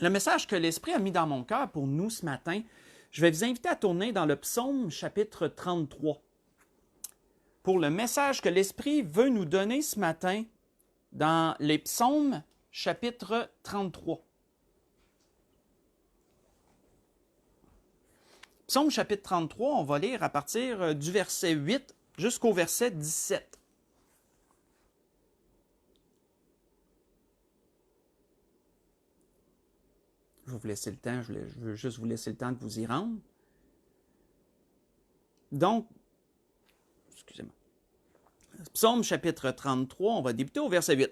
Le message que l'Esprit a mis dans mon cœur pour nous ce matin, je vais vous inviter à tourner dans le psaume chapitre 33. Pour le message que l'Esprit veut nous donner ce matin dans les psaumes chapitre 33. Psaume chapitre 33, on va lire à partir du verset 8 jusqu'au verset 17. Je vais vous laisser le temps, je veux juste vous laisser le temps de vous y rendre. Donc, excusez-moi. Psaume chapitre 33, on va débuter au verset 8.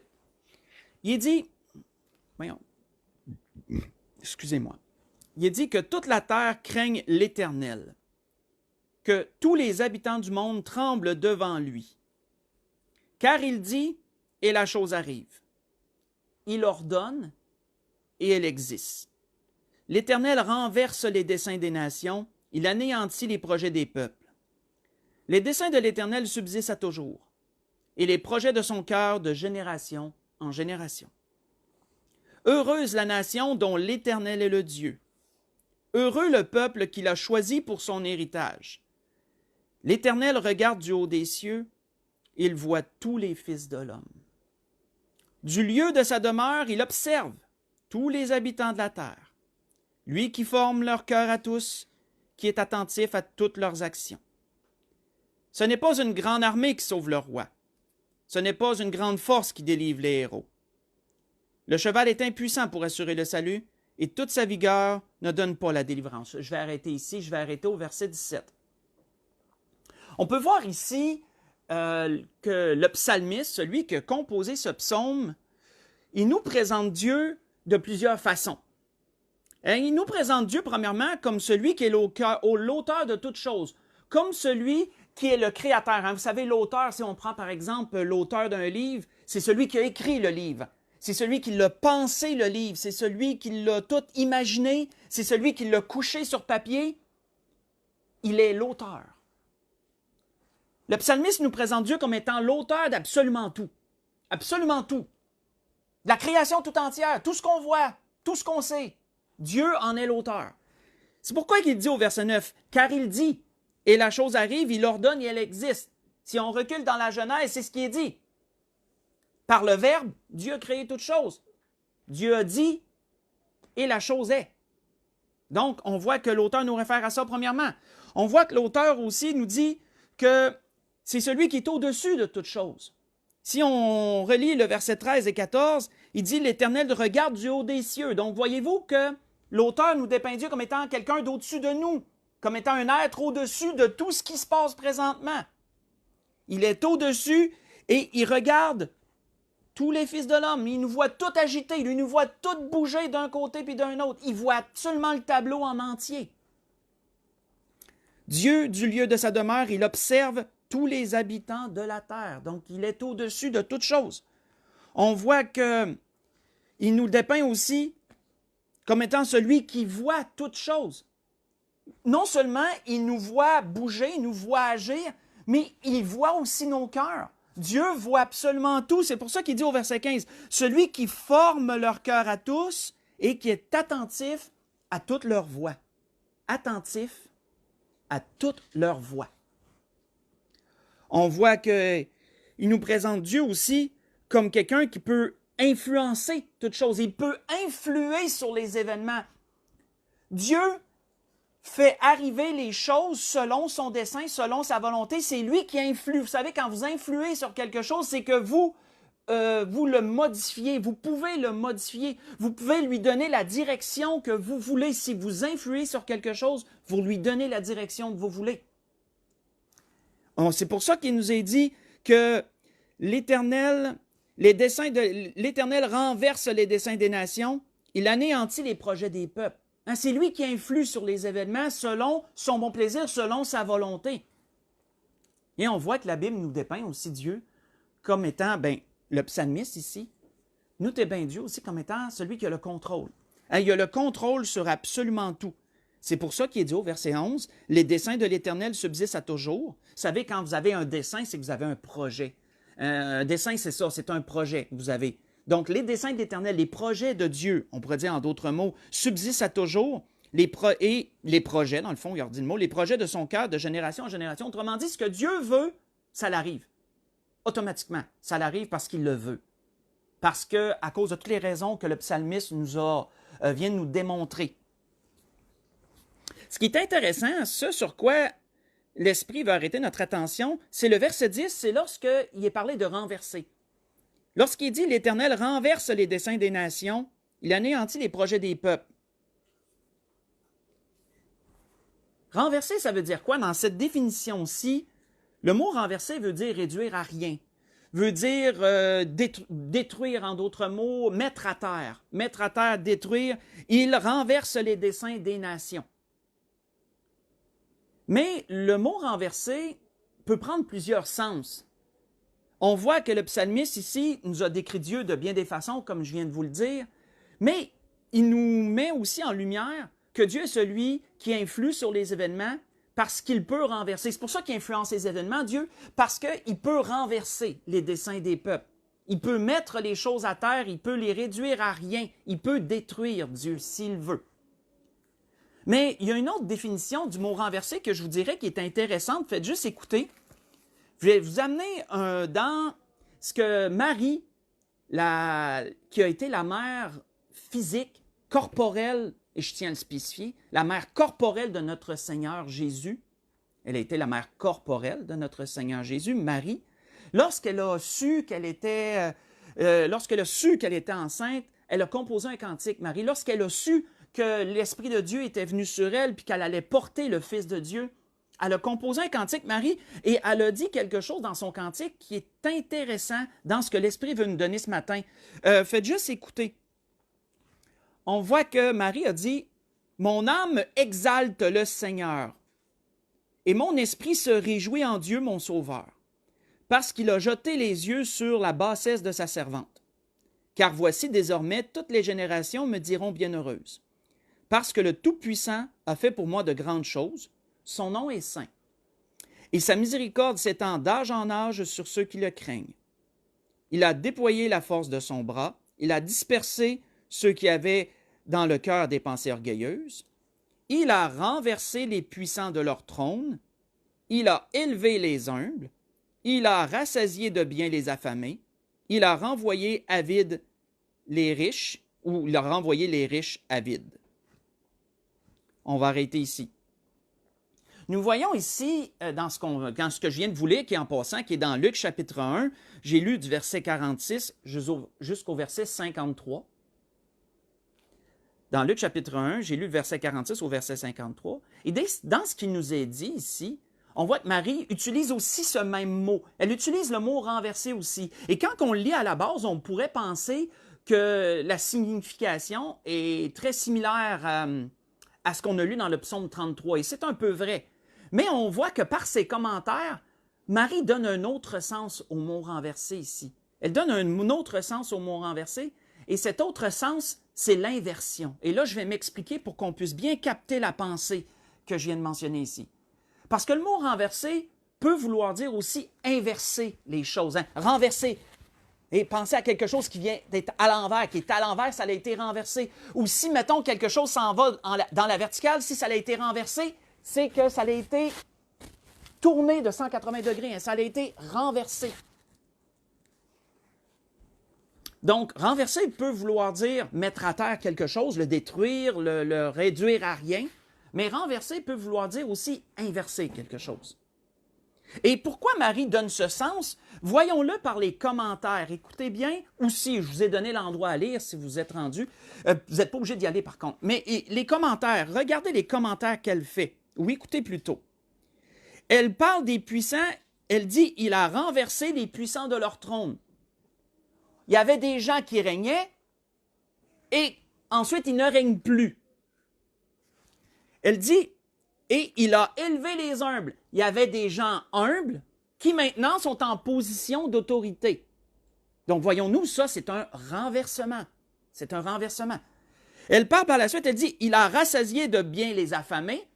Il est dit, excusez-moi. Il est dit que toute la terre craigne l'Éternel, que tous les habitants du monde tremblent devant lui. Car il dit, et la chose arrive. Il ordonne, et elle existe. L'Éternel renverse les desseins des nations, il anéantit les projets des peuples. Les desseins de l'Éternel subsistent à toujours, et les projets de son cœur de génération en génération. Heureuse la nation dont l'Éternel est le Dieu. Heureux le peuple qu'il a choisi pour son héritage. L'Éternel regarde du haut des cieux, il voit tous les fils de l'homme. Du lieu de sa demeure, il observe tous les habitants de la terre. Lui qui forme leur cœur à tous, qui est attentif à toutes leurs actions. Ce n'est pas une grande armée qui sauve le roi. Ce n'est pas une grande force qui délivre les héros. Le cheval est impuissant pour assurer le salut, et toute sa vigueur ne donne pas la délivrance. Je vais arrêter ici, je vais arrêter au verset 17. On peut voir ici que le psalmiste, celui qui a composé ce psaume, il nous présente Dieu de plusieurs façons. Il nous présente Dieu, premièrement, comme celui qui est l'auteur de toutes choses, comme celui qui est le créateur. Vous savez, l'auteur, si on prend par exemple l'auteur d'un livre, c'est celui qui a écrit le livre. C'est celui qui l'a pensé, le livre. C'est celui qui l'a tout imaginé. C'est celui qui l'a couché sur papier. Il est l'auteur. Le psalmiste nous présente Dieu comme étant l'auteur d'absolument tout. Absolument tout. De la création tout entière, tout ce qu'on voit, tout ce qu'on sait. Dieu en est l'auteur. C'est pourquoi il dit au verset 9, « Car il dit, et la chose arrive, il ordonne et elle existe. » Si on recule dans la Genèse, c'est ce qui est dit. Par le Verbe, Dieu a créé toute chose. Dieu a dit, et la chose est. Donc, on voit que l'auteur nous réfère à ça premièrement. On voit que l'auteur aussi nous dit que c'est celui qui est au-dessus de toute chose. Si on relit le verset 13 et 14, il dit « L'Éternel regarde du haut des cieux ». Donc, voyez-vous que l'auteur nous dépeint Dieu comme étant quelqu'un d'au-dessus de nous, comme étant un être au-dessus de tout ce qui se passe présentement. Il est au-dessus et il regarde tous les fils de l'homme. Il nous voit tout agiter, il nous voit tout bouger d'un côté puis d'un autre. Il voit absolument le tableau en entier. Dieu, du lieu de sa demeure, il observe tous les habitants de la terre. Donc, il est au-dessus de toutes choses. On voit qu'il nous dépeint aussi comme étant celui qui voit toutes choses. Non seulement il nous voit bouger, il nous voit agir, mais il voit aussi nos cœurs. Dieu voit absolument tout. C'est pour ça qu'il dit au verset 15, « Celui qui forme leur cœur à tous et qui est attentif à toute leur voix. » Attentif à toute leur voix. On voit qu'il nous présente Dieu aussi comme quelqu'un qui peut influencer toute chose. Il peut influer sur les événements. Dieu fait arriver les choses selon son dessein, selon sa volonté. C'est lui qui influe. Vous savez, quand vous influez sur quelque chose, c'est que vous le modifiez. Vous pouvez le modifier. Vous pouvez lui donner la direction que vous voulez. Si vous influez sur quelque chose, vous lui donnez la direction que vous voulez. C'est pour ça qu'il nous est dit que l'Éternel renverse les desseins des nations, il anéantit les projets des peuples. C'est lui qui influe sur les événements selon son bon plaisir, selon sa volonté. Et on voit que la Bible nous dépeint aussi Dieu comme étant, le psalmiste ici, nous dépeint Dieu aussi comme étant celui qui a le contrôle. Il a le contrôle sur absolument tout. C'est pour ça qu'il est dit au verset 11, « Les desseins de l'Éternel subsistent à toujours. » Vous savez, quand vous avez un dessein, c'est que vous avez un projet. Un dessein, c'est ça, c'est un projet que vous avez. Donc, les desseins de l'Éternel, les projets de Dieu, on pourrait dire en d'autres mots, subsistent à toujours, et les projets, dans le fond, il redit le mot, les projets de son cœur de génération en génération. Autrement dit, ce que Dieu veut, ça l'arrive. Automatiquement, ça l'arrive parce qu'il le veut. Parce que, à cause de toutes les raisons que le psalmiste vient de nous démontrer. Ce qui est intéressant, ce sur quoi l'Esprit va arrêter notre attention, c'est le verset 10, c'est lorsqu'il est parlé de renverser. Lorsqu'il dit « L'Éternel renverse les desseins des nations, il anéantit les projets des peuples ». Renverser, ça veut dire quoi? Dans cette définition-ci, le mot renverser veut dire réduire à rien, veut dire détruire, en d'autres mots, mettre à terre, détruire. Il renverse les desseins des nations. Mais le mot renverser peut prendre plusieurs sens. On voit que le psalmiste ici nous a décrit Dieu de bien des façons, comme je viens de vous le dire, mais il nous met aussi en lumière que Dieu est celui qui influe sur les événements parce qu'il peut renverser. C'est pour ça qu'il influence les événements, Dieu, parce qu'il peut renverser les desseins des peuples. Il peut mettre les choses à terre, il peut les réduire à rien, il peut détruire Dieu s'il veut. Mais il y a une autre définition du mot renverser que je vous dirais qui est intéressante. Faites juste écouter. Je vais vous amener dans ce que Marie, qui a été la mère physique, corporelle, et je tiens à le spécifier, la mère corporelle de notre Seigneur Jésus, elle a été la mère corporelle de notre Seigneur Jésus, Marie, lorsqu'elle a su qu'elle était enceinte, elle a composé un cantique, Marie. Lorsqu'elle a su que l'Esprit de Dieu était venu sur elle, puis qu'elle allait porter le Fils de Dieu, elle a composé un cantique, Marie, et elle a dit quelque chose dans son cantique qui est intéressant dans ce que l'Esprit veut nous donner ce matin. Faites juste écouter. On voit que Marie a dit « Mon âme exalte le Seigneur, et mon esprit se réjouit en Dieu, mon Sauveur, parce qu'il a jeté les yeux sur la bassesse de sa servante. Car voici désormais toutes les générations me diront bienheureuse, parce que le Tout-Puissant a fait pour moi de grandes choses, son nom est saint, et sa miséricorde s'étend d'âge en âge sur ceux qui le craignent. Il a déployé la force de son bras, il a dispersé ceux qui avaient dans le cœur des pensées orgueilleuses, il a renversé les puissants de leur trône, il a élevé les humbles, il a rassasié de biens les affamés, il a renvoyé avides les riches, ou il a renvoyé les riches avides. On va arrêter ici. Nous voyons ici, dans ce que je viens de vous lire, qui est en passant, qui est dans Luc chapitre 1, j'ai lu du verset 46 jusqu'au verset 53. Dans Luc chapitre 1, j'ai lu le verset 46 au verset 53. Et dans ce qu'il nous est dit ici, on voit que Marie utilise aussi ce même mot. Elle utilise le mot renverser aussi. Et quand on le lit à la base, on pourrait penser que la signification est très similaire à ce qu'on a lu dans le psaume 33. Et c'est un peu vrai. Mais on voit que par ses commentaires, Marie donne un autre sens au mot renversé ici. Elle donne un autre sens au mot renversé. Et cet autre sens, c'est l'inversion. Et là, je vais m'expliquer pour qu'on puisse bien capter la pensée que je viens de mentionner ici. Parce que le mot renverser peut vouloir dire aussi inverser les choses. Hein? Renverser. Et penser à quelque chose qui vient d'être à l'envers, qui est à l'envers, ça a été renversé. Ou si, mettons, quelque chose s'en va dans la verticale, si ça a été renversé, c'est que ça a été tourné de 180 degrés. Hein? Ça a été renversé. Donc, renverser peut vouloir dire mettre à terre quelque chose, le détruire, le réduire à rien. Mais renverser peut vouloir dire aussi inverser quelque chose. Et pourquoi Marie donne ce sens? Voyons-le par les commentaires. Écoutez bien, aussi, je vous ai donné l'endroit à lire si vous êtes rendu. Vous n'êtes pas obligé d'y aller par contre. Mais les commentaires, regardez les commentaires qu'elle fait. Ou écoutez plutôt. Elle parle des puissants, elle dit « Il a renversé les puissants de leur trône ». Il y avait des gens qui régnaient et ensuite ils ne règnent plus. Elle dit, et il a élevé les humbles. Il y avait des gens humbles qui maintenant sont en position d'autorité. Donc voyons-nous, ça c'est un renversement. C'est un renversement. Elle parle par la suite, elle dit, il a rassasié de biens les affamés.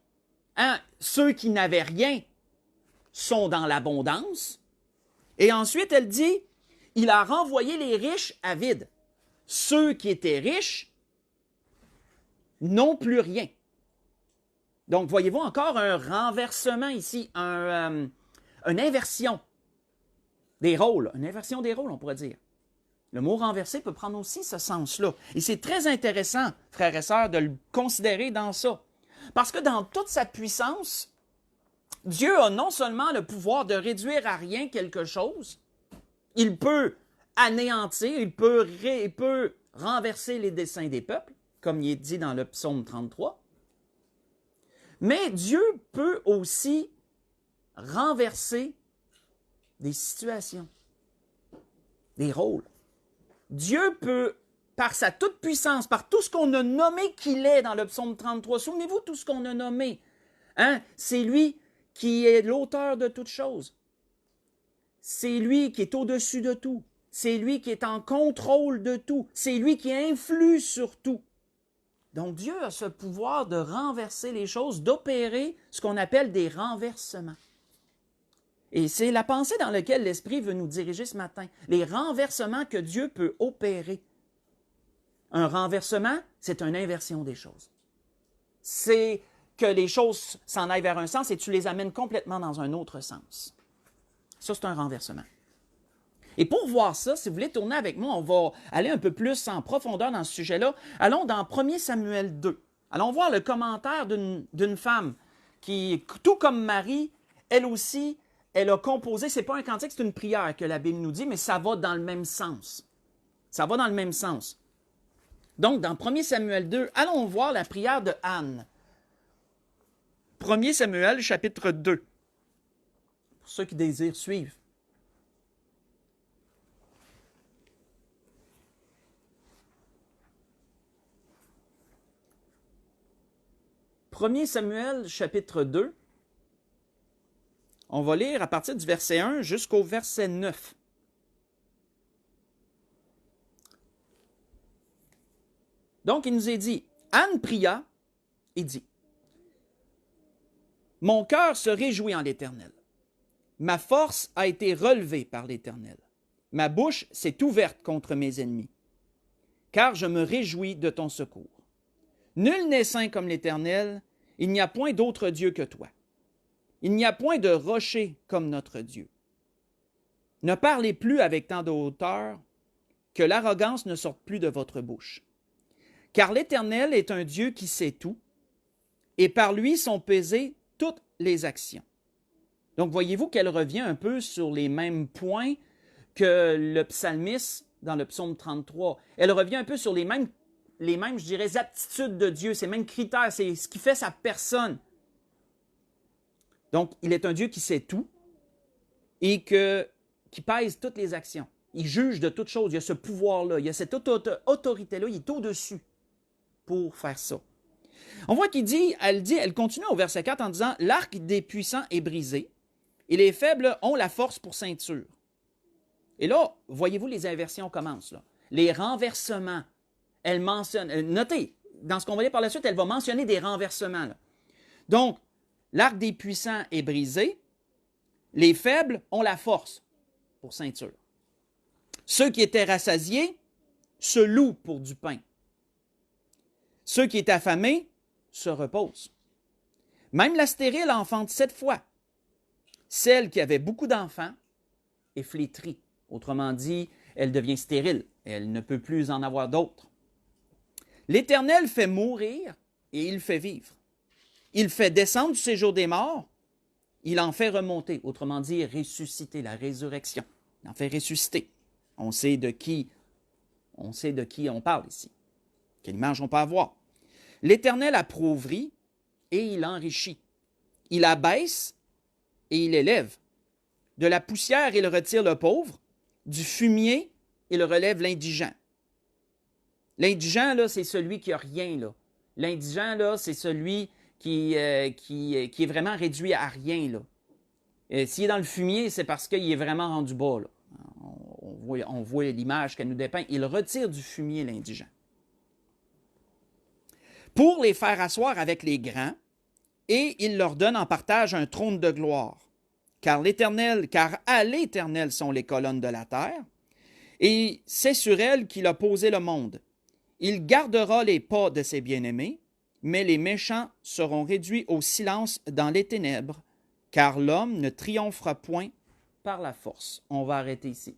Hein? Ceux qui n'avaient rien sont dans l'abondance. Et ensuite elle dit, il a renvoyé les riches avides. ceux qui étaient riches n'ont plus rien. Donc, voyez-vous encore un renversement ici, une inversion des rôles. Une inversion des rôles, on pourrait dire. Le mot renverser peut prendre aussi ce sens-là. Et c'est très intéressant, frères et sœurs, de le considérer dans ça. Parce que dans toute sa puissance, Dieu a non seulement le pouvoir de réduire à rien quelque chose, il peut anéantir, il peut renverser les desseins des peuples, comme il est dit dans le psaume 33, mais Dieu peut aussi renverser des situations, des rôles. Dieu peut, par sa toute-puissance, par tout ce qu'on a nommé qu'il est dans le psaume 33, souvenez-vous tout ce qu'on a nommé, hein? C'est lui qui est l'auteur de toutes choses. C'est lui qui est au-dessus de tout. C'est lui qui est en contrôle de tout. C'est lui qui influe sur tout. Donc Dieu a ce pouvoir de renverser les choses, d'opérer ce qu'on appelle des renversements. Et c'est la pensée dans laquelle l'Esprit veut nous diriger ce matin. Les renversements que Dieu peut opérer. Un renversement, c'est une inversion des choses. C'est que les choses s'en aillent vers un sens et tu les amènes complètement dans un autre sens. Ça, c'est un renversement. Et pour voir ça, si vous voulez tourner avec moi, on va aller un peu plus en profondeur dans ce sujet-là. Allons dans 1 Samuel 2. Allons voir le commentaire d'une femme qui, tout comme Marie, elle aussi, elle a composé, c'est pas un cantique, c'est une prière que la Bible nous dit, mais ça va dans le même sens. Ça va dans le même sens. Donc, dans 1 Samuel 2, allons voir la prière de Anne. 1 Samuel, chapitre 2. Pour ceux qui désirent suivre. 1 Samuel, chapitre 2. On va lire à partir du verset 1 jusqu'au verset 9. Donc, il nous est dit, Anne pria et dit, « Mon cœur se réjouit en l'Éternel. Ma force a été relevée par l'Éternel. Ma bouche s'est ouverte contre mes ennemis. Car je me réjouis de ton secours. Nul n'est saint comme l'Éternel, il n'y a point d'autre Dieu que toi. Il n'y a point de rocher comme notre Dieu. Ne parlez plus avec tant de hauteur, que l'arrogance ne sorte plus de votre bouche. Car l'Éternel est un Dieu qui sait tout, et par lui sont pesées toutes les actions. » Donc, voyez-vous qu'elle revient un peu sur les mêmes points que le psalmiste dans le psaume 33. Elle revient un peu sur les mêmes, je dirais, aptitudes de Dieu, ces mêmes critères, c'est ce qui fait sa personne. Donc, il est un Dieu qui sait tout et qui pèse toutes les actions. Il juge de toutes choses. Il y a ce pouvoir-là, il y a cette autorité-là, il est au-dessus pour faire ça. On voit elle continue au verset 4 en disant « L'arc des puissants est brisé et les faibles ont la force pour ceinture. » Et là, voyez-vous, les inversions commencent. Là. Les renversements. Elle mentionne, notez, dans ce qu'on va lire par la suite, elle va mentionner des renversements. Là. Donc, l'arc des puissants est brisé, les faibles ont la force pour ceinture. Ceux qui étaient rassasiés se louent pour du pain. Ceux qui étaient affamés se reposent. Même la stérile enfante 7 fois. Celle qui avait beaucoup d'enfants est flétrie. Autrement dit, elle devient stérile. Elle ne peut plus en avoir d'autres. L'Éternel fait mourir et il fait vivre. Il fait descendre du séjour des morts. Il en fait remonter. Autrement dit, ressusciter, la résurrection. Il en fait ressusciter. On sait de qui on parle ici. Quelle image on peut avoir? L'Éternel appauvrit et il enrichit. Il abaisse et il élève. De la poussière, il retire le pauvre. Du fumier, il relève l'indigent. L'indigent, là, c'est celui qui n'a rien. Là. L'indigent, là, c'est celui qui est vraiment réduit à rien. Là. S'il est dans le fumier, c'est parce qu'il est vraiment rendu bas. Là. On voit l'image qu'elle nous dépeint. Il retire du fumier l'indigent. Pour les faire asseoir avec les grands, et il leur donne en partage un trône de gloire. Car à l'Éternel sont les colonnes de la terre, Et c'est sur elle qu'il a posé le monde. Il gardera les pas de ses bien-aimés, mais les méchants seront réduits au silence dans les ténèbres, car l'homme ne triomphera point par la force. On va arrêter ici.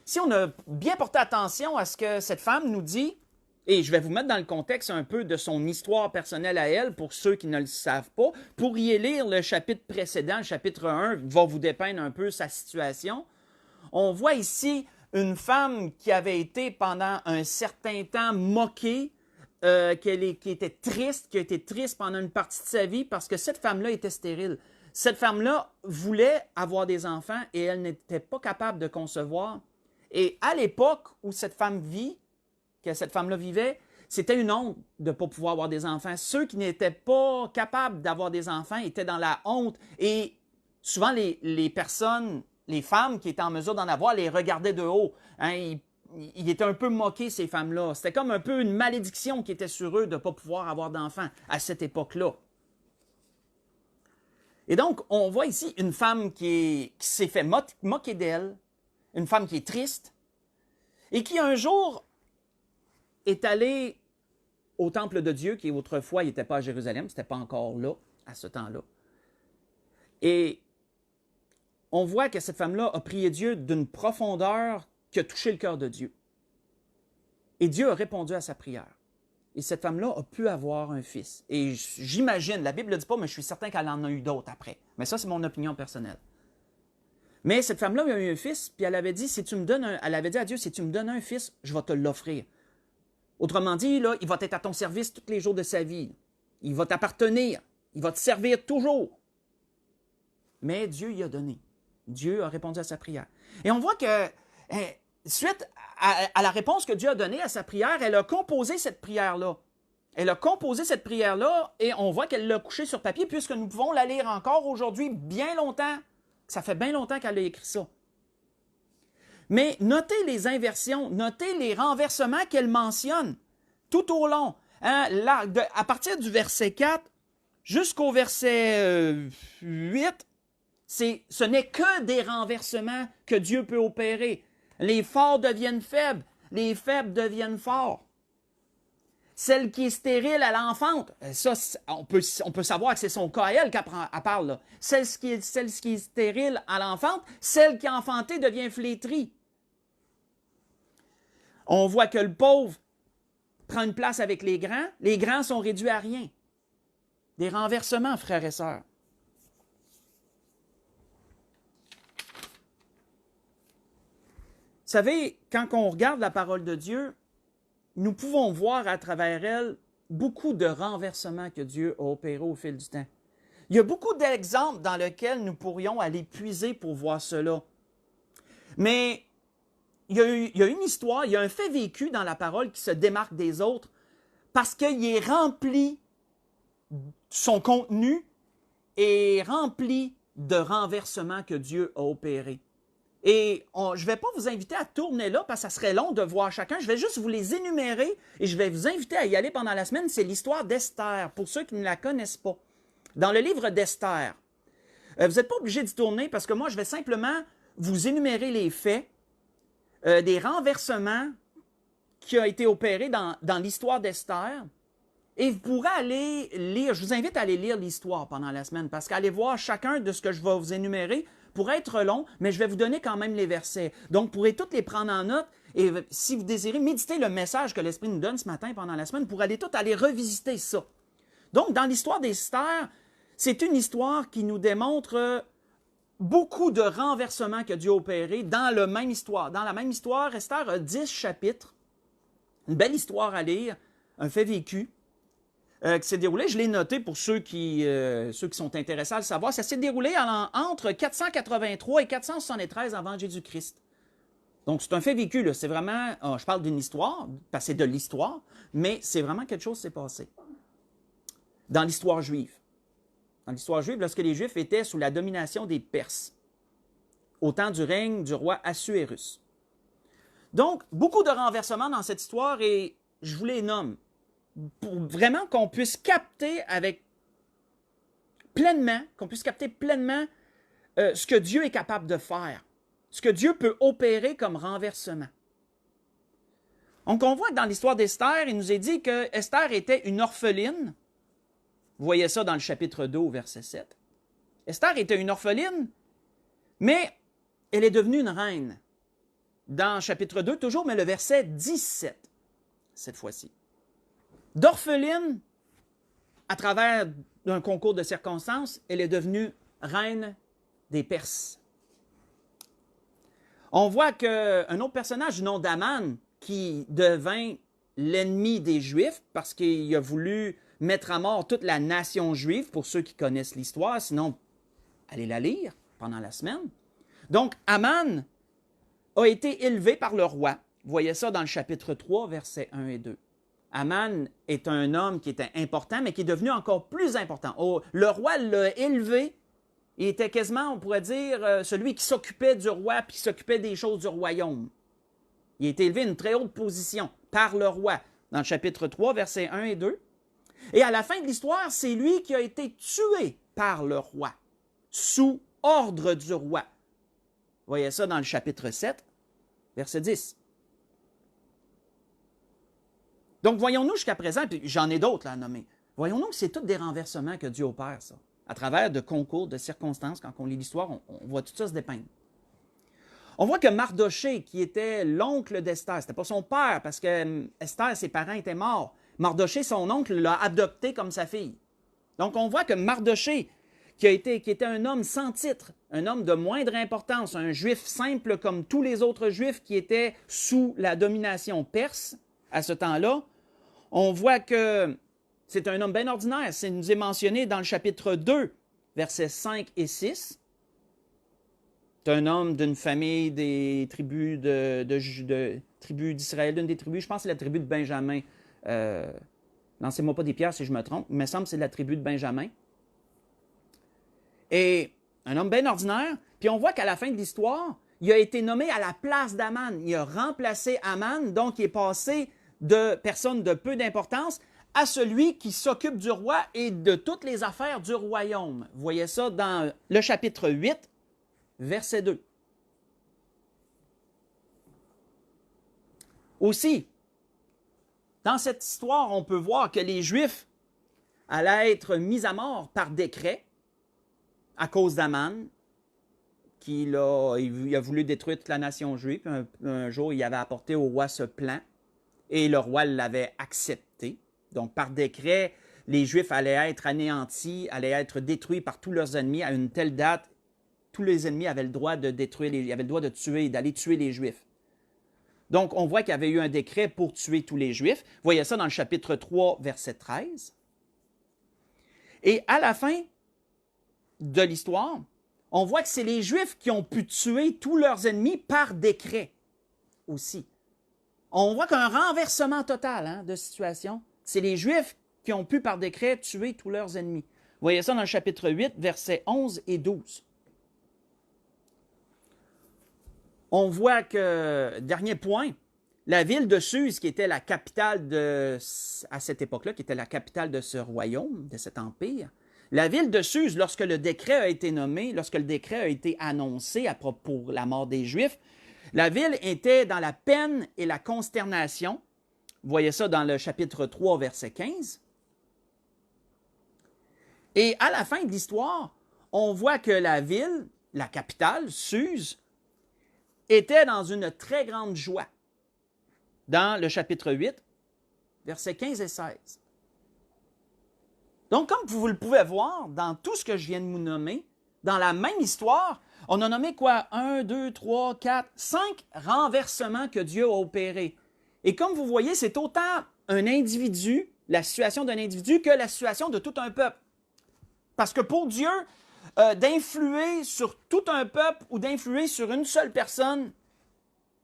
Si on a bien porté attention à ce que cette femme nous dit, et je vais vous mettre dans le contexte un peu de son histoire personnelle à elle, pour ceux qui ne le savent pas, pourriez lire le chapitre précédent, le chapitre 1, va vous dépeindre un peu sa situation. On voit ici une femme qui avait été pendant un certain temps moquée, qui était triste, qui a été triste pendant une partie de sa vie parce que cette femme-là était stérile. Cette femme-là voulait avoir des enfants et elle n'était pas capable de concevoir. Et à l'époque où cette femme-là vivait, c'était une honte de ne pas pouvoir avoir des enfants. Ceux qui n'étaient pas capables d'avoir des enfants étaient dans la honte. Et souvent, les personnes, les femmes qui étaient en mesure d'en avoir, les regardaient de haut. Hein, ils étaient un peu moqués, ces femmes-là. C'était comme un peu une malédiction qui était sur eux de ne pas pouvoir avoir d'enfants à cette époque-là. Et donc, on voit ici une femme qui s'est fait moquer d'elle, une femme qui est triste, et qui un jour est allée au temple de Dieu, qui autrefois n'était pas à Jérusalem, ce n'était pas encore là, à ce temps-là. Et on voit que cette femme-là a prié Dieu d'une profondeur qui a touché le cœur de Dieu. Et Dieu a répondu à sa prière. Et cette femme-là a pu avoir un fils. Et j'imagine, la Bible ne le dit pas, mais je suis certain qu'elle en a eu d'autres après. Mais ça, c'est mon opinion personnelle. Mais cette femme-là a eu un fils, puis elle avait dit, elle avait dit à Dieu, si tu me donnes un fils, je vais te l'offrir. Autrement dit, là, il va être à ton service tous les jours de sa vie. Il va t'appartenir. Il va te servir toujours. Mais Dieu y a donné. Dieu a répondu à sa prière. Et on voit que, suite à la réponse que Dieu a donnée à sa prière, elle a composé cette prière-là. Elle a composé cette prière-là et on voit qu'elle l'a couchée sur papier puisque nous pouvons la lire encore aujourd'hui bien longtemps. Ça fait bien longtemps qu'elle a écrit ça. Mais notez les inversions, notez les renversements qu'elle mentionne tout au long. Hein, là, à partir du verset 4 jusqu'au verset 8, ce n'est que des renversements que Dieu peut opérer. Les forts deviennent faibles, les faibles deviennent forts. Celle qui est stérile, elle enfante. Ça, on peut savoir que c'est son cas à elle qu'elle parle. Là. Celle qui est stérile, elle enfante. Celle qui est enfantée devient flétrie. On voit que le pauvre prend une place avec les grands. Les grands sont réduits à rien. Des renversements, frères et sœurs. Vous savez, quand on regarde la parole de Dieu, nous pouvons voir à travers elle beaucoup de renversements que Dieu a opérés au fil du temps. Il y a beaucoup d'exemples dans lesquels nous pourrions aller puiser pour voir cela. Mais il y a une histoire, il y a un fait vécu dans la parole qui se démarque des autres parce qu'il est rempli, son contenu est rempli de renversements que Dieu a opérés. Et je ne vais pas vous inviter à tourner là parce que ça serait long de voir chacun. Je vais juste vous les énumérer et je vais vous inviter à y aller pendant la semaine. C'est l'histoire d'Esther, pour ceux qui ne la connaissent pas. Dans le livre d'Esther, vous n'êtes pas obligé d'y tourner parce que moi, je vais simplement vous énumérer les faits, des renversements qui ont été opérés dans l'histoire d'Esther. Et vous pourrez aller lire, je vous invite à aller lire l'histoire pendant la semaine parce qu'aller voir chacun de ce que je vais vous énumérer pourrait être long, mais je vais vous donner quand même les versets. Donc, vous pourrez tous les prendre en note et si vous désirez méditer le message que l'Esprit nous donne ce matin pendant la semaine, pour aller aller revisiter ça. Donc, dans l'histoire d'Esther, c'est une histoire qui nous démontre beaucoup de renversements que Dieu a opérés dans la même histoire. Dans la même histoire, Esther a 10 chapitres, une belle histoire à lire, un fait vécu. Qui s'est déroulé, je l'ai noté pour ceux qui sont intéressés à le savoir, ça s'est déroulé entre 483 et 473 avant Jésus-Christ. Donc, c'est un fait vécu, là. C'est vraiment, je parle d'une histoire, parce que c'est de l'histoire, mais c'est vraiment quelque chose qui s'est passé. Dans l'histoire juive. Dans l'histoire juive, lorsque les Juifs étaient sous la domination des Perses, au temps du règne du roi Assuérus. Donc, beaucoup de renversements dans cette histoire et je vous les nomme. Pour vraiment qu'on puisse capter pleinement ce que Dieu est capable de faire. ce que Dieu peut opérer comme renversement. Donc, on voit que dans l'histoire d'Esther, il nous est dit que Esther était une orpheline. Vous voyez ça dans le chapitre 2, au verset 7. Esther était une orpheline, mais elle est devenue une reine. Dans le chapitre 2, toujours, mais le verset 17, cette fois-ci. D'orpheline, à travers un concours de circonstances, elle est devenue reine des Perses. On voit qu'un autre personnage du nom d'Aman, qui devint l'ennemi des Juifs parce qu'il a voulu mettre à mort toute la nation juive, pour ceux qui connaissent l'histoire, sinon, allez la lire pendant la semaine. Donc, Aman a été élevé par le roi. Vous voyez ça dans le chapitre 3, versets 1 et 2. Aman est un homme qui était important, mais qui est devenu encore plus important. Le roi l'a élevé. Il était quasiment, on pourrait dire, celui qui s'occupait du roi puis qui s'occupait des choses du royaume. Il a été élevé à une très haute position par le roi, dans le chapitre 3, versets 1 et 2. Et à la fin de l'histoire, c'est lui qui a été tué par le roi, sous ordre du roi. Vous voyez ça dans le chapitre 7, verset 10. Donc, voyons-nous jusqu'à présent, puis j'en ai d'autres là, à nommer, voyons-nous que c'est tous des renversements que Dieu opère, ça, à travers de concours, de circonstances. Quand on lit l'histoire, on voit tout ça se dépeindre. On voit que Mardoché, qui était l'oncle d'Esther, c'était pas son père, parce que Esther, ses parents étaient morts. Mardoché, son oncle, l'a adopté comme sa fille. Donc, on voit que Mardoché, qui était un homme sans titre, un homme de moindre importance, un juif simple comme tous les autres juifs qui étaient sous la domination perse à ce temps-là, on voit que c'est un homme bien ordinaire. C'est nous est mentionné dans le chapitre 2, versets 5 et 6. C'est un homme d'une famille des tribus tribus d'Israël, d'une des tribus, je pense que c'est la tribu de Benjamin. Lancez-moi pas des pierres si je me trompe, il me semble que c'est la tribu de Benjamin. Et un homme bien ordinaire, puis on voit qu'à la fin de l'histoire, il a été nommé à la place d'Aman. Il a remplacé Aman, donc il est passé de personne de peu d'importance à celui qui s'occupe du roi et de toutes les affaires du royaume. Vous voyez ça dans le chapitre 8, verset 2. Aussi, dans cette histoire, on peut voir que les Juifs allaient être mis à mort par décret à cause d'Aman, il a voulu détruire toute la nation juive. Un jour, il avait apporté au roi ce plan et le roi l'avait accepté. Donc, par décret, les Juifs allaient être anéantis, allaient être détruits par tous leurs ennemis à une telle date. Tous les ennemis avaient le droit de détruire, avaient le droit de tuer, d'aller tuer les Juifs. Donc, on voit qu'il y avait eu un décret pour tuer tous les Juifs. Vous voyez ça dans le chapitre 3, verset 13. Et à la fin de l'histoire, on voit que c'est les Juifs qui ont pu tuer tous leurs ennemis par décret aussi. On voit qu'un renversement total de situation, c'est les Juifs qui ont pu par décret tuer tous leurs ennemis. Vous voyez ça dans le chapitre 8, versets 11 et 12. On voit que, dernier point, la ville de Suse, qui était la capitale à cette époque-là, qui était la capitale de ce royaume, de cet empire, la ville de Suse, lorsque le décret a été nommé, lorsque le décret a été annoncé pour la mort des Juifs, la ville était dans la peine et la consternation. Vous voyez ça dans le chapitre 3, verset 15. Et à la fin de l'histoire, on voit que la ville, la capitale, Suse, était dans une très grande joie. Dans le chapitre 8, versets 15 et 16. Donc, comme vous le pouvez voir, dans tout ce que je viens de vous nommer, dans la même histoire, on a nommé quoi? 1, 2, 3, 4, 5 renversements que Dieu a opérés. Et comme vous voyez, c'est autant un individu, la situation d'un individu, que la situation de tout un peuple. Parce que pour Dieu, d'influer sur tout un peuple ou d'influer sur une seule personne,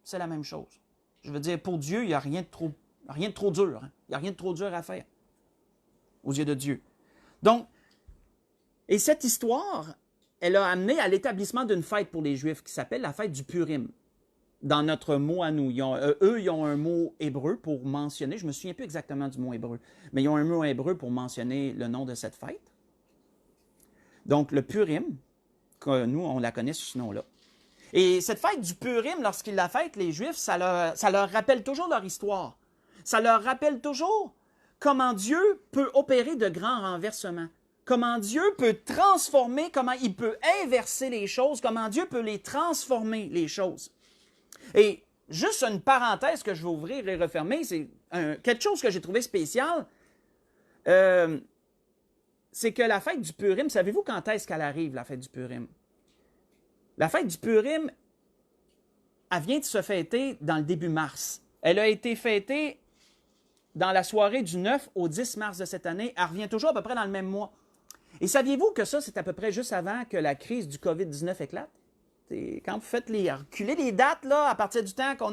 c'est la même chose. Je veux dire, pour Dieu, il n'y a rien de trop dur. Il n'y a rien de trop dur à faire aux yeux de Dieu. Donc, et cette histoire, elle a amené à l'établissement d'une fête pour les Juifs qui s'appelle la fête du Purim. Dans notre mot à nous, ils ont un mot hébreu pour mentionner, je ne me souviens plus exactement du mot hébreu, mais ils ont un mot hébreu pour mentionner le nom de cette fête. Donc, le Purim, que nous, on la connaît sous ce nom-là. Et cette fête du Purim, lorsqu'ils la fêtent, les Juifs, ça leur rappelle toujours leur histoire. Ça leur rappelle toujours comment Dieu peut opérer de grands renversements. Comment Dieu peut transformer, comment il peut inverser les choses, comment Dieu peut les transformer, les choses. Et juste une parenthèse que je vais ouvrir et refermer, c'est quelque chose que j'ai trouvé spécial. C'est que la fête du Purim, savez-vous quand est-ce qu'elle arrive, la fête du Purim? La fête du Purim, elle vient de se fêter dans le début mars. Elle a été fêtée dans la soirée du 9 au 10 mars de cette année. Elle revient toujours à peu près dans le même mois. Et saviez-vous que ça, c'est à peu près juste avant que la crise du COVID-19 éclate? Quand vous faites reculer les dates, là, à partir du temps que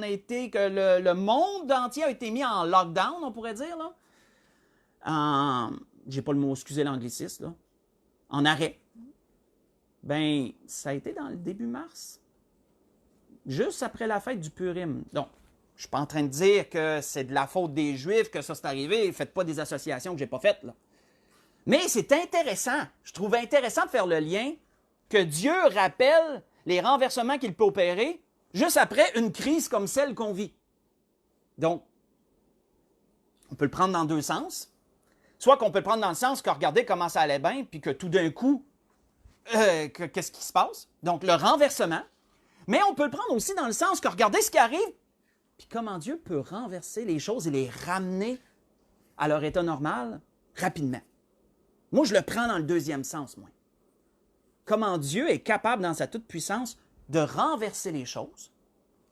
le monde entier a été mis en lockdown, on pourrait dire, là. J'ai pas le mot, excusez l'anglicisme, là. En arrêt. Ben, ça a été dans le début mars. Juste après la fête du Purim. Donc, je ne suis pas en train de dire que c'est de la faute des Juifs que ça s'est arrivé. Faites pas des associations que j'ai pas faites, là. Mais c'est intéressant. Je trouve intéressant de faire le lien que Dieu rappelle les renversements qu'il peut opérer juste après une crise comme celle qu'on vit. Donc, on peut le prendre dans deux sens. Soit qu'on peut le prendre dans le sens que regardez comment ça allait bien, puis que tout d'un coup, qu'est-ce qui se passe? Donc, le renversement. Mais on peut le prendre aussi dans le sens que regardez ce qui arrive, puis comment Dieu peut renverser les choses et les ramener à leur état normal rapidement. Moi, je le prends dans le deuxième sens, moi. Comment Dieu est capable, dans sa toute-puissance, de renverser les choses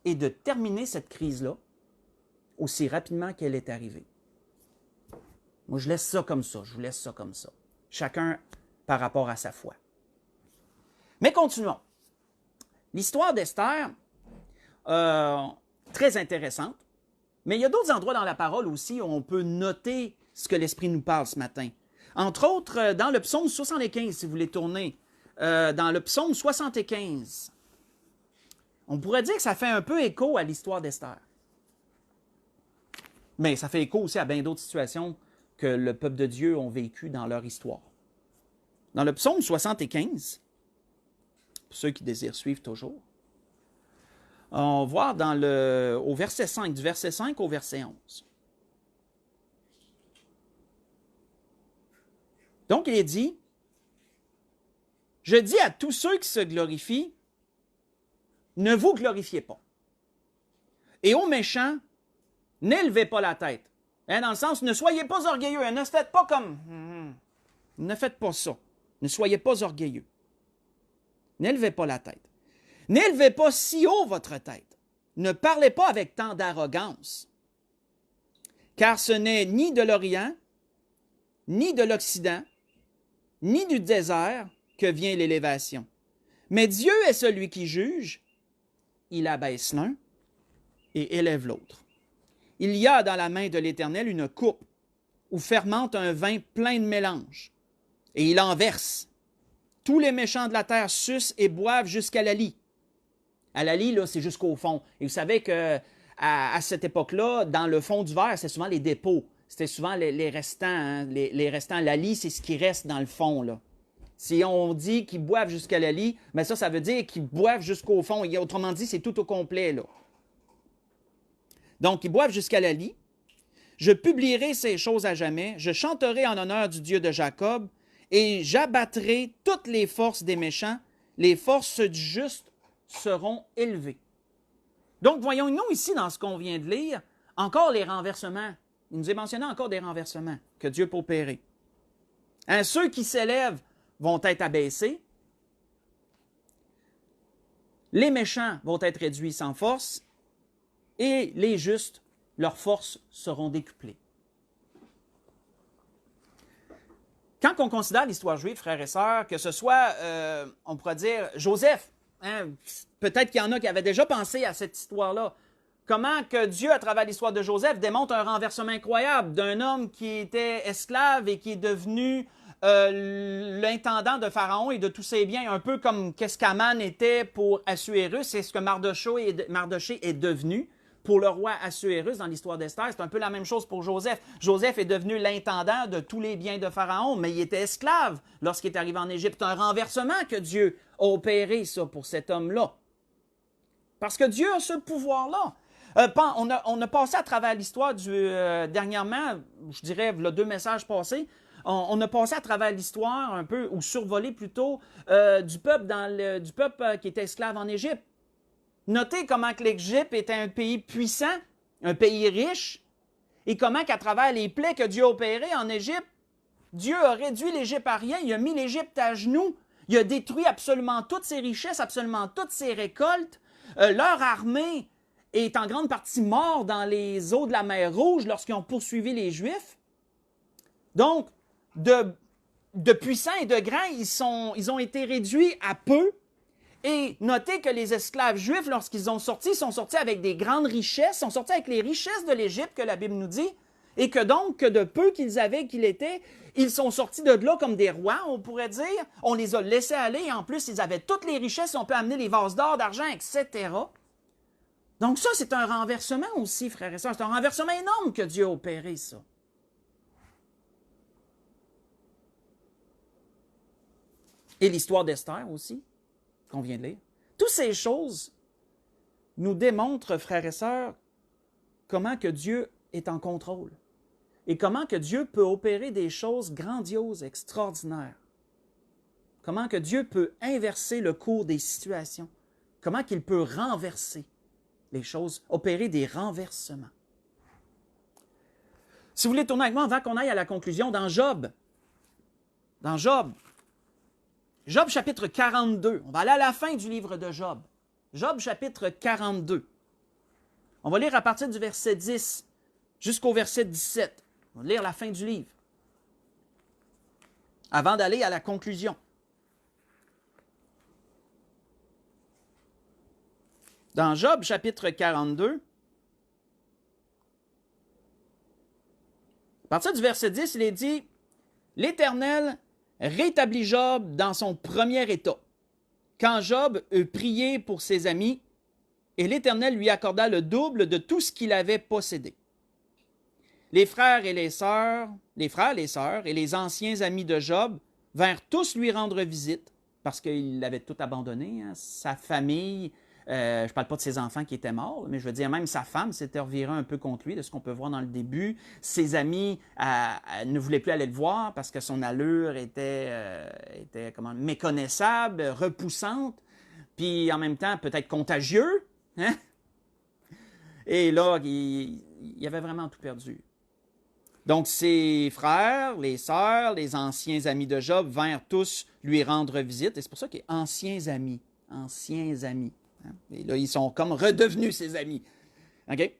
et de terminer cette crise-là aussi rapidement qu'elle est arrivée. Moi, je laisse ça comme ça, je vous laisse ça comme ça. Chacun par rapport à sa foi. Mais continuons. L'histoire d'Esther, très intéressante, mais il y a d'autres endroits dans la parole aussi où on peut noter ce que l'Esprit nous parle ce matin. Entre autres, dans le psaume 75, si vous voulez tourner, dans le psaume 75, on pourrait dire que ça fait un peu écho à l'histoire d'Esther. Mais ça fait écho aussi à bien d'autres situations que le peuple de Dieu ont vécues dans leur histoire. Dans le psaume 75, pour ceux qui désirent suivre toujours, on va voir au verset 5, du verset 5 au verset 11. Donc, il est dit, « Je dis à tous ceux qui se glorifient, ne vous glorifiez pas. Et aux méchants, n'élevez pas la tête. » Dans le sens, ne soyez pas orgueilleux. Ne faites pas comme... Ne faites pas ça. Ne soyez pas orgueilleux. N'élevez pas la tête. N'élevez pas si haut votre tête. Ne parlez pas avec tant d'arrogance. Car ce n'est ni de l'Orient, ni de l'Occident, ni du désert que vient l'élévation. Mais Dieu est celui qui juge. Il abaisse l'un et élève l'autre. Il y a dans la main de l'Éternel une coupe où fermente un vin plein de mélange, et il en verse. Tous les méchants de la terre sucent et boivent jusqu'à la lie. À la lie, là, c'est jusqu'au fond. Et vous savez qu'à cette époque-là, dans le fond du verre, c'est souvent les dépôts. C'était souvent les restants. Hein? Les restants, la lie, c'est ce qui reste dans le fond, là. Si on dit qu'ils boivent jusqu'à la lie, mais ça veut dire qu'ils boivent jusqu'au fond. Et autrement dit, c'est tout au complet, là. Donc, ils boivent jusqu'à la lie. Je publierai ces choses à jamais. Je chanterai en honneur du Dieu de Jacob et j'abattrai toutes les forces des méchants. Les forces du juste seront élevées. Donc, voyons-nous ici, dans ce qu'on vient de lire, encore les renversements. Il nous est mentionné encore des renversements que Dieu peut opérer. Hein, ceux qui s'élèvent vont être abaissés. Les méchants vont être réduits sans force. Et les justes, leurs forces seront décuplées. Quand on considère l'histoire juive, frères et sœurs, que ce soit, on pourrait dire, Joseph, hein, peut-être qu'il y en a qui avaient déjà pensé à cette histoire-là. Comment que Dieu, à travers l'histoire de Joseph, démontre un renversement incroyable d'un homme qui était esclave et qui est devenu l'intendant de Pharaon et de tous ses biens, un peu comme qu'est-ce qu'Aman était pour Assuérus, c'est ce que Mardoché est devenu pour le roi Assuérus dans l'histoire d'Esther. C'est un peu la même chose pour Joseph. Joseph est devenu l'intendant de tous les biens de Pharaon, mais il était esclave lorsqu'il est arrivé en Égypte. C'est un renversement que Dieu a opéré, ça, pour cet homme-là. Parce que Dieu a ce pouvoir-là. On a passé à travers l'histoire dernièrement, je dirais, il y a 2 messages passés, on a passé à travers l'histoire un peu, ou survolé plutôt, du peuple qui était esclave en Égypte. Notez comment que l'Égypte était un pays puissant, un pays riche, et comment qu'à travers les plaies que Dieu a opérées en Égypte, Dieu a réduit l'Égypte à rien, il a mis l'Égypte à genoux, il a détruit absolument toutes ses richesses, absolument toutes ses récoltes. Leur armée est en grande partie morte dans les eaux de la mer Rouge lorsqu'ils ont poursuivi les Juifs. Donc, de puissants et de grands, ils ont été réduits à peu. Et notez que les esclaves juifs, lorsqu'ils sont sortis avec des grandes richesses, sont sortis avec les richesses de l'Égypte que la Bible nous dit, et que donc, que de peu qu'ils avaient, qu'ils étaient, ils sont sortis de là comme des rois, on pourrait dire. On les a laissés aller, et en plus, ils avaient toutes les richesses, on peut amener les vases d'or, d'argent, etc. Donc ça, c'est un renversement aussi, frères et sœurs. C'est un renversement énorme que Dieu a opéré, ça. Et l'histoire d'Esther aussi, qu'on vient de lire. Toutes ces choses nous démontrent, frères et sœurs, comment que Dieu est en contrôle et comment que Dieu peut opérer des choses grandioses, extraordinaires. Comment que Dieu peut inverser le cours des situations. Comment qu'il peut renverser les choses, opérer des renversements. Si vous voulez tourner avec moi avant qu'on aille à la conclusion, dans Job chapitre 42, on va aller à la fin du livre de Job. Job chapitre 42. On va lire à partir du verset 10 jusqu'au verset 17. On va lire la fin du livre. Avant d'aller à la conclusion. Dans Job chapitre 42, à partir du verset 10, il est dit « L'Éternel rétablit Job dans son premier état, quand Job eut prié pour ses amis, et l'Éternel lui accorda le double de tout ce qu'il avait possédé. Les frères, les sœurs et les anciens amis de Job vinrent tous lui rendre visite, parce qu'il avait tout abandonné, hein, sa famille. Je ne parle pas de ses enfants qui étaient morts, mais je veux dire, même sa femme s'était revirée un peu contre lui, de ce qu'on peut voir dans le début. Ses amis ne voulaient plus aller le voir parce que son allure était méconnaissable, repoussante, puis en même temps peut-être contagieux. Hein? Et là, il avait vraiment tout perdu. Donc, ses frères, les sœurs, les anciens amis de Job vinrent tous lui rendre visite. Et c'est pour ça qu'il est anciens amis. Anciens amis. Et là, ils sont comme redevenus ses amis. OK?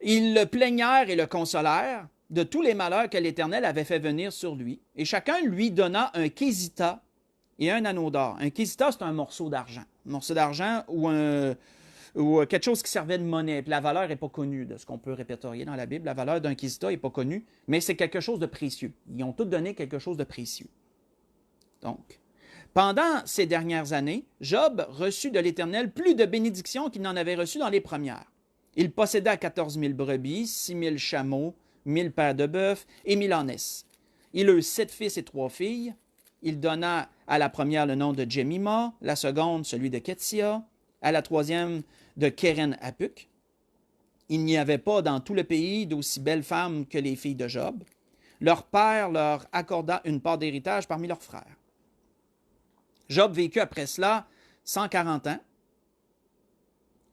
Ils le plaignèrent et le consolèrent de tous les malheurs que l'Éternel avait fait venir sur lui. Et chacun lui donna un kézita et un anneau d'or. Un kézita, c'est un morceau d'argent. Un morceau d'argent ou quelque chose qui servait de monnaie. Puis la valeur n'est pas connue de ce qu'on peut répertorier dans la Bible. La valeur d'un kézita n'est pas connue, mais c'est quelque chose de précieux. Ils ont tous donné quelque chose de précieux. Donc, pendant ces dernières années, Job reçut de l'Éternel plus de bénédictions qu'il n'en avait reçues dans les premières. Il posséda 14 000 brebis, 6 000 chameaux, 1000 paires de bœufs et 1000 ânesses. Il eut 7 fils et 3 filles. Il donna à la première le nom de Jemima, la seconde celui de Ketsia, à la troisième de Keren-Apuk. Il n'y avait pas dans tout le pays d'aussi belles femmes que les filles de Job. Leur père leur accorda une part d'héritage parmi leurs frères. Job vécut après cela 140 ans,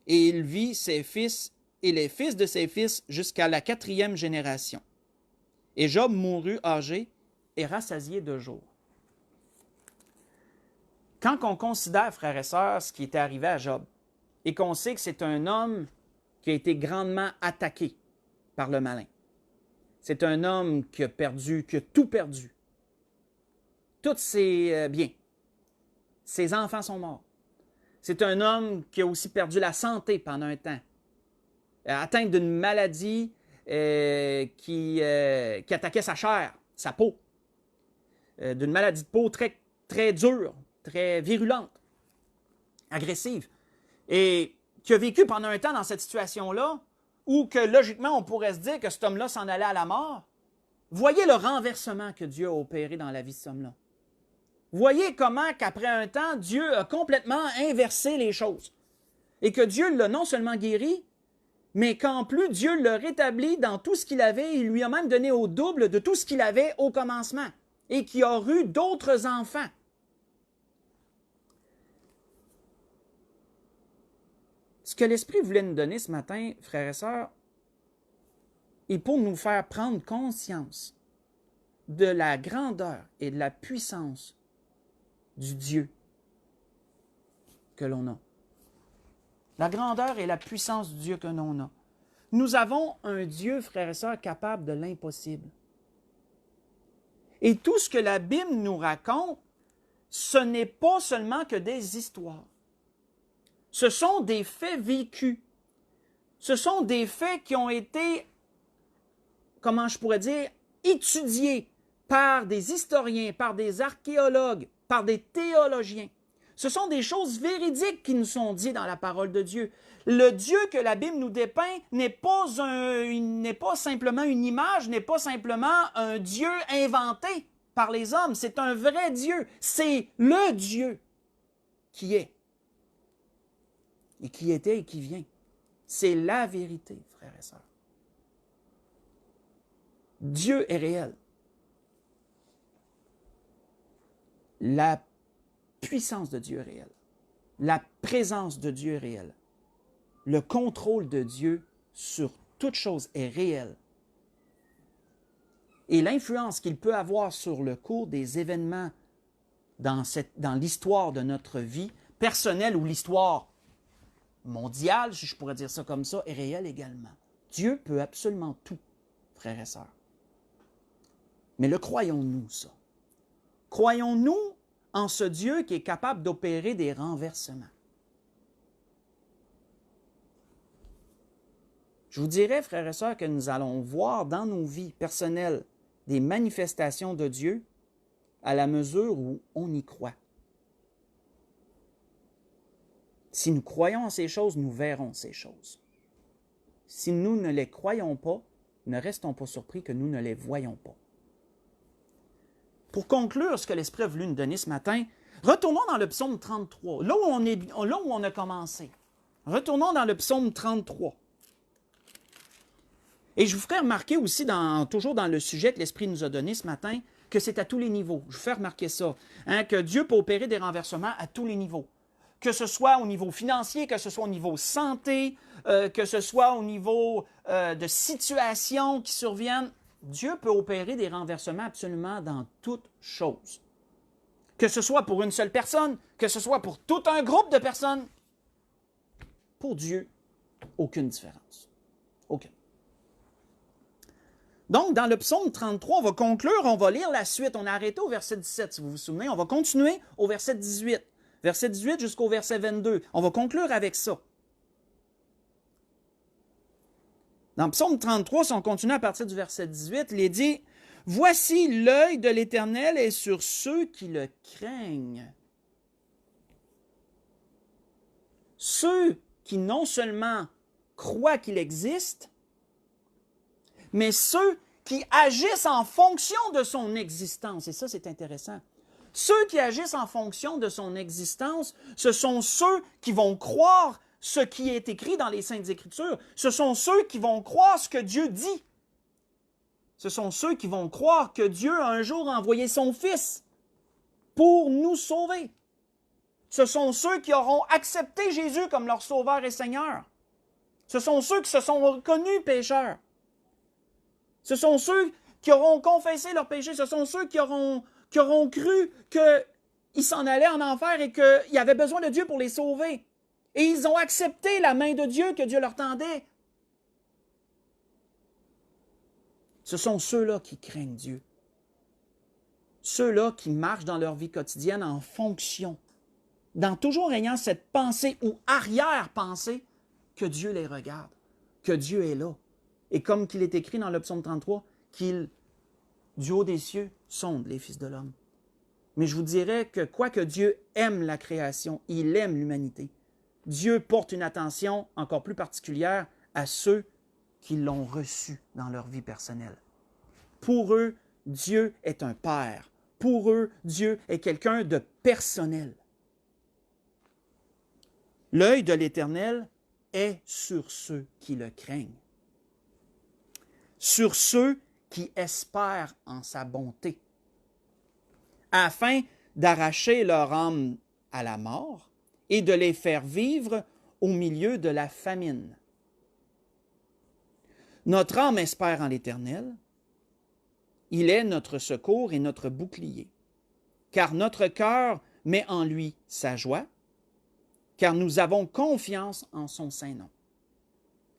et il vit ses fils et les fils de ses fils jusqu'à la 4e génération. Et Job mourut âgé et rassasié de jours. Quand on considère, frères et sœurs, ce qui était arrivé à Job, et qu'on sait que c'est un homme qui a été grandement attaqué par le malin, c'est un homme qui a tout perdu, tous ses biens. Ses enfants sont morts. C'est un homme qui a aussi perdu la santé pendant un temps, atteint d'une maladie qui attaquait sa chair, sa peau, d'une maladie de peau très, très dure, très virulente, agressive, et qui a vécu pendant un temps dans cette situation-là, où que logiquement on pourrait se dire que cet homme-là s'en allait à la mort. Voyez le renversement que Dieu a opéré dans la vie de cet homme-là. Voyez comment qu'après un temps, Dieu a complètement inversé les choses. et que Dieu l'a non seulement guéri, mais qu'en plus, Dieu l'a rétabli dans tout ce qu'il avait. Il lui a même donné au double de tout ce qu'il avait au commencement et qui a eu d'autres enfants. Ce que l'Esprit voulait nous donner ce matin, frères et sœurs, est pour nous faire prendre conscience de la grandeur et de la puissance du Dieu que l'on a. La grandeur et la puissance du Dieu que l'on a. Nous avons un Dieu, frères et sœurs, capable de l'impossible. Et tout ce que la Bible nous raconte, ce n'est pas seulement que des histoires. Ce sont des faits vécus. Ce sont des faits qui ont été, comment je pourrais dire, étudiés par des historiens, par des archéologues, par des théologiens. Ce sont des choses véridiques qui nous sont dites dans la parole de Dieu. Le Dieu que la Bible nous dépeint n'est pas simplement une image, n'est pas simplement un Dieu inventé par les hommes. C'est un vrai Dieu. C'est le Dieu qui est et qui était et qui vient. C'est la vérité, frères et sœurs. Dieu est réel. La puissance de Dieu est réelle. La présence de Dieu est réelle. Le contrôle de Dieu sur toute chose est réel. Et l'influence qu'il peut avoir sur le cours des événements dans l'histoire de notre vie personnelle ou l'histoire mondiale, si je pourrais dire ça comme ça, est réelle également. Dieu peut absolument tout, frères et sœurs. Mais le croyons-nous, ça? Croyons-nous en ce Dieu qui est capable d'opérer des renversements? Je vous dirais, frères et sœurs, que nous allons voir dans nos vies personnelles des manifestations de Dieu à la mesure où on y croit. Si nous croyons en ces choses, nous verrons ces choses. Si nous ne les croyons pas, ne restons pas surpris que nous ne les voyons pas. Pour conclure ce que l'Esprit a voulu nous donner ce matin, retournons dans le psaume 33, là où on a commencé. Retournons dans le psaume 33. Et je vous ferai remarquer aussi, toujours dans le sujet que l'Esprit nous a donné ce matin, que c'est à tous les niveaux. Je vous fais remarquer ça, que Dieu peut opérer des renversements à tous les niveaux. Que ce soit au niveau financier, que ce soit au niveau santé, que ce soit au niveau de situations qui surviennent, Dieu peut opérer des renversements absolument dans toutes choses. Que ce soit pour une seule personne, que ce soit pour tout un groupe de personnes, pour Dieu, aucune différence. Aucune. Donc, dans le psaume 33, on va conclure, on va lire la suite. On a arrêté au verset 17, si vous vous souvenez. On va continuer au verset 18. Verset 18 jusqu'au verset 22. On va conclure avec ça. Dans le psaume 33, si on continue à partir du verset 18, il est dit « Voici l'œil de l'Éternel est sur ceux qui le craignent. » Ceux qui non seulement croient qu'il existe, mais ceux qui agissent en fonction de son existence. Et ça, c'est intéressant. Ceux qui agissent en fonction de son existence, ce sont ceux qui vont croire ce qui est écrit dans les Saintes Écritures. Ce sont ceux qui vont croire ce que Dieu dit. Ce sont ceux qui vont croire que Dieu a un jour envoyé son Fils pour nous sauver. Ce sont ceux qui auront accepté Jésus comme leur Sauveur et Seigneur. Ce sont ceux qui se sont reconnus pécheurs. Ce sont ceux qui auront confessé leurs péchés. Ce sont ceux qui auront cru qu'ils s'en allaient en enfer et qu'il y avait besoin de Dieu pour les sauver. Et ils ont accepté la main de Dieu que Dieu leur tendait. Ce sont ceux-là qui craignent Dieu. Ceux-là qui marchent dans leur vie quotidienne en fonction, toujours ayant cette pensée ou arrière-pensée que Dieu les regarde, que Dieu est là. Et comme qu'il est écrit dans le psaume 33, qu'il, du haut des cieux, sonde les fils de l'homme. Mais je vous dirais que quoique Dieu aime la création, il aime l'humanité. Dieu porte une attention encore plus particulière à ceux qui l'ont reçu dans leur vie personnelle. Pour eux, Dieu est un père. Pour eux, Dieu est quelqu'un de personnel. L'œil de l'Éternel est sur ceux qui le craignent, sur ceux qui espèrent en sa bonté, afin d'arracher leur âme à la mort et de les faire vivre au milieu de la famine. Notre âme espère en l'Éternel. Il est notre secours et notre bouclier, car notre cœur met en lui sa joie, car nous avons confiance en son saint nom.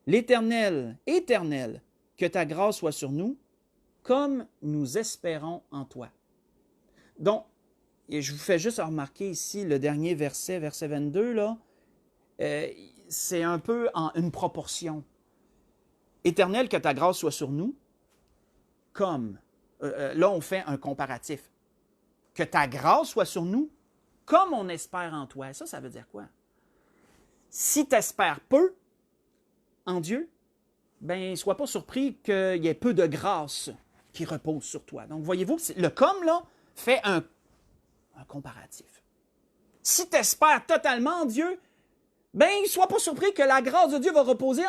L'Éternel, Éternel, que ta grâce soit sur nous, comme nous espérons en toi. Donc, et je vous fais juste remarquer ici le dernier verset, verset 22, là, c'est un peu en une proportion. Éternel, que ta grâce soit sur nous, comme. Là, on fait un comparatif. Que ta grâce soit sur nous, comme on espère en toi. Ça veut dire quoi? Si tu espères peu en Dieu, ben, sois pas surpris qu'il y ait peu de grâce qui repose sur toi. Donc, voyez-vous, le comme, là, fait un comparatif. Si tu espères totalement en Dieu, ben, sois pas surpris que la grâce de Dieu va reposer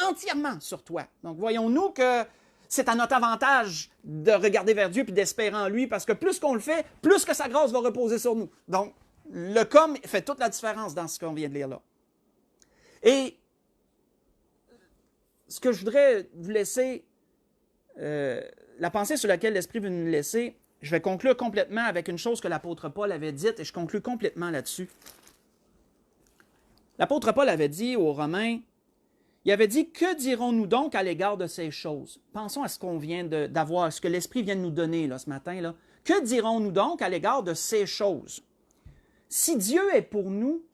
entièrement sur toi. Donc, voyons-nous que c'est à notre avantage de regarder vers Dieu et d'espérer en lui, parce que plus qu'on le fait, plus que sa grâce va reposer sur nous. Donc, le comme fait toute la différence dans ce qu'on vient de lire là. Et ce que je voudrais vous laisser, la pensée sur laquelle l'Esprit veut nous laisser, je vais conclure complètement avec une chose que l'apôtre Paul avait dite, et je conclue complètement là-dessus. L'apôtre Paul avait dit aux Romains, il avait dit, « Que dirons-nous donc à l'égard de ces choses? » Pensons à ce qu'on vient d'avoir, ce que l'Esprit vient de nous donner là, ce matin. Là. Que dirons-nous donc à l'égard de ces choses? Si Dieu est pour nous,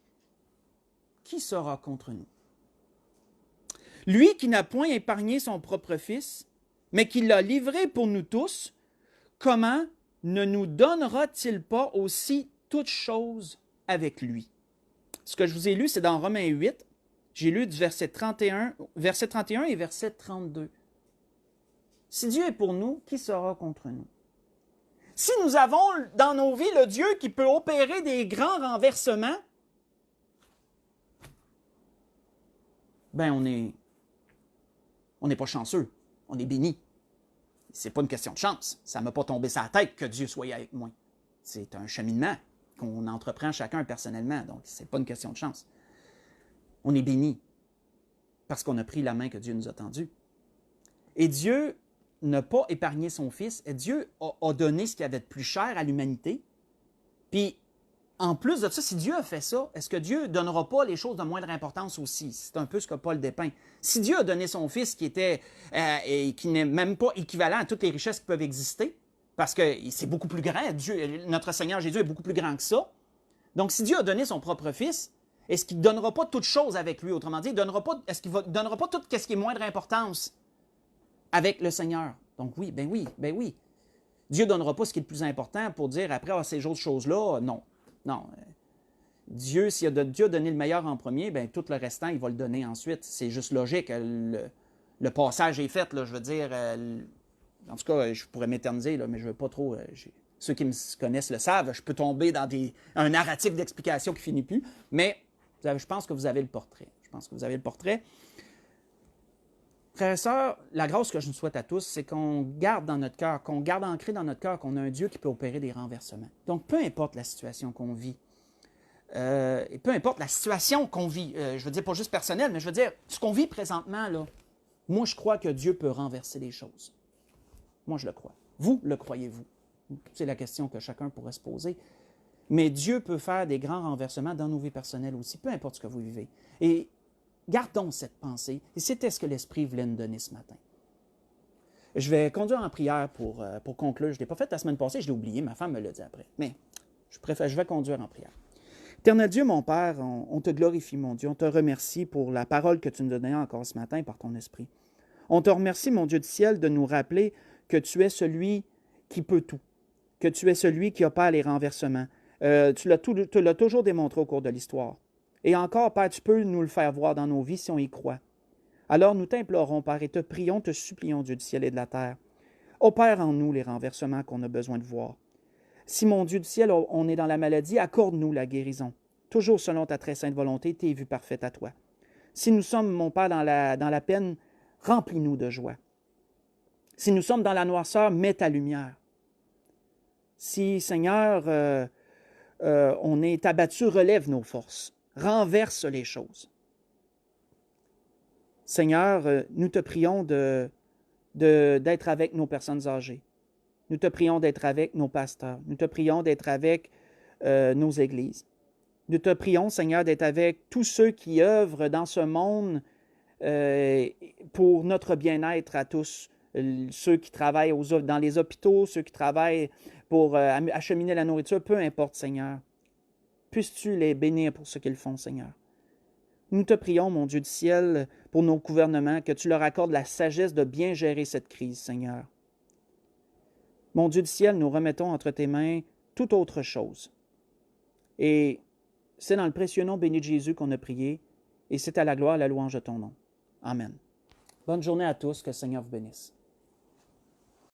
qui sera contre nous? Lui qui n'a point épargné son propre Fils, mais qui l'a livré pour nous tous, comment ne nous donnera-t-il pas aussi toutes choses avec lui? Ce que je vous ai lu, c'est dans Romains 8. J'ai lu du verset 31 et verset 32. Si Dieu est pour nous, qui sera contre nous? Si nous avons dans nos vies le Dieu qui peut opérer des grands renversements, ben on n'est pas chanceux, on est béni. C'est pas une question de chance. Ça ne m'a pas tombé sur la tête que Dieu soit avec moi. C'est un cheminement qu'on entreprend chacun personnellement, donc c'est pas une question de chance. On est béni parce qu'on a pris la main que Dieu nous a tendue. Et Dieu n'a pas épargné son Fils, et Dieu a donné ce qu'il y avait de plus cher à l'humanité. Puis, en plus de ça, si Dieu a fait ça, est-ce que Dieu ne donnera pas les choses de moindre importance aussi? C'est un peu ce que Paul dépeint. Si Dieu a donné son Fils qui n'est même pas équivalent à toutes les richesses qui peuvent exister, parce que c'est beaucoup plus grand, Dieu, notre Seigneur Jésus est beaucoup plus grand que ça. Donc, si Dieu a donné son propre Fils, est-ce qu'il ne donnera pas toutes choses avec lui? Autrement dit, est-ce qu'il ne donnera pas tout ce qui est moindre importance avec le Seigneur? Donc oui, ben oui. Dieu ne donnera pas ce qui est le plus important pour dire après, ces autres choses-là, non. Non. Dieu, si Dieu a donné le meilleur en premier, bien tout le restant, il va le donner ensuite. C'est juste logique. Le passage est fait, là, je veux dire. En tout cas, je pourrais m'éterniser, là, mais je ne veux pas trop. Ceux qui me connaissent le savent, je peux tomber dans un narratif d'explication qui ne finit plus. Mais je pense que vous avez le portrait. Frères et sœurs, la grâce que je nous souhaite à tous, c'est qu'on garde dans notre cœur, qu'on garde ancré dans notre cœur qu'on a un Dieu qui peut opérer des renversements. Donc, peu importe la situation qu'on vit, et peu importe la situation qu'on vit, je veux dire pas juste personnelle, mais je veux dire, ce qu'on vit présentement, là, moi, je crois que Dieu peut renverser les choses. Moi, je le crois. Vous, le croyez-vous? C'est la question que chacun pourrait se poser. Mais Dieu peut faire des grands renversements dans nos vies personnelles aussi, peu importe ce que vous vivez. Et gardons cette pensée, et c'était ce que l'Esprit voulait nous donner ce matin. Je vais conduire en prière pour conclure. Je ne l'ai pas fait la semaine passée, je l'ai oublié, ma femme me l'a dit après. Mais je vais conduire en prière. Éternel Dieu, mon Père, on te glorifie, mon Dieu. On te remercie pour la parole que tu nous donnais encore ce matin par ton Esprit. On te remercie, mon Dieu du ciel, de nous rappeler que tu es celui qui peut tout, que tu es celui qui opère les renversements. Tu l'as toujours démontré au cours de l'histoire. Et encore, Père, tu peux nous le faire voir dans nos vies si on y croit. Alors nous t'implorons, Père, et te prions, te supplions, Dieu du ciel et de la terre. Opère en nous les renversements qu'on a besoin de voir. Si, mon Dieu du ciel, on est dans la maladie, accorde-nous la guérison. toujours selon ta très sainte volonté, tes vues parfaites à toi. Si nous sommes, mon Père, dans la peine, remplis-nous de joie. Si nous sommes dans la noirceur, mets ta lumière. Si, Seigneur, on est abattu, relève nos forces, renverse les choses. Seigneur, nous te prions d'être avec nos personnes âgées. Nous te prions d'être avec nos pasteurs. Nous te prions d'être avec nos églises. Nous te prions, Seigneur, d'être avec tous ceux qui œuvrent dans ce monde pour notre bien-être à tous. Ceux qui travaillent dans les hôpitaux, ceux qui travaillent pour acheminer la nourriture, peu importe, Seigneur. Puisses-tu les bénir pour ce qu'ils font, Seigneur. Nous te prions, mon Dieu du ciel, pour nos gouvernements, que tu leur accordes la sagesse de bien gérer cette crise, Seigneur. Mon Dieu du ciel, nous remettons entre tes mains toute autre chose. Et c'est dans le précieux nom béni de Jésus qu'on a prié, et c'est à la gloire et à la louange de ton nom. Amen. Bonne journée à tous, que le Seigneur vous bénisse.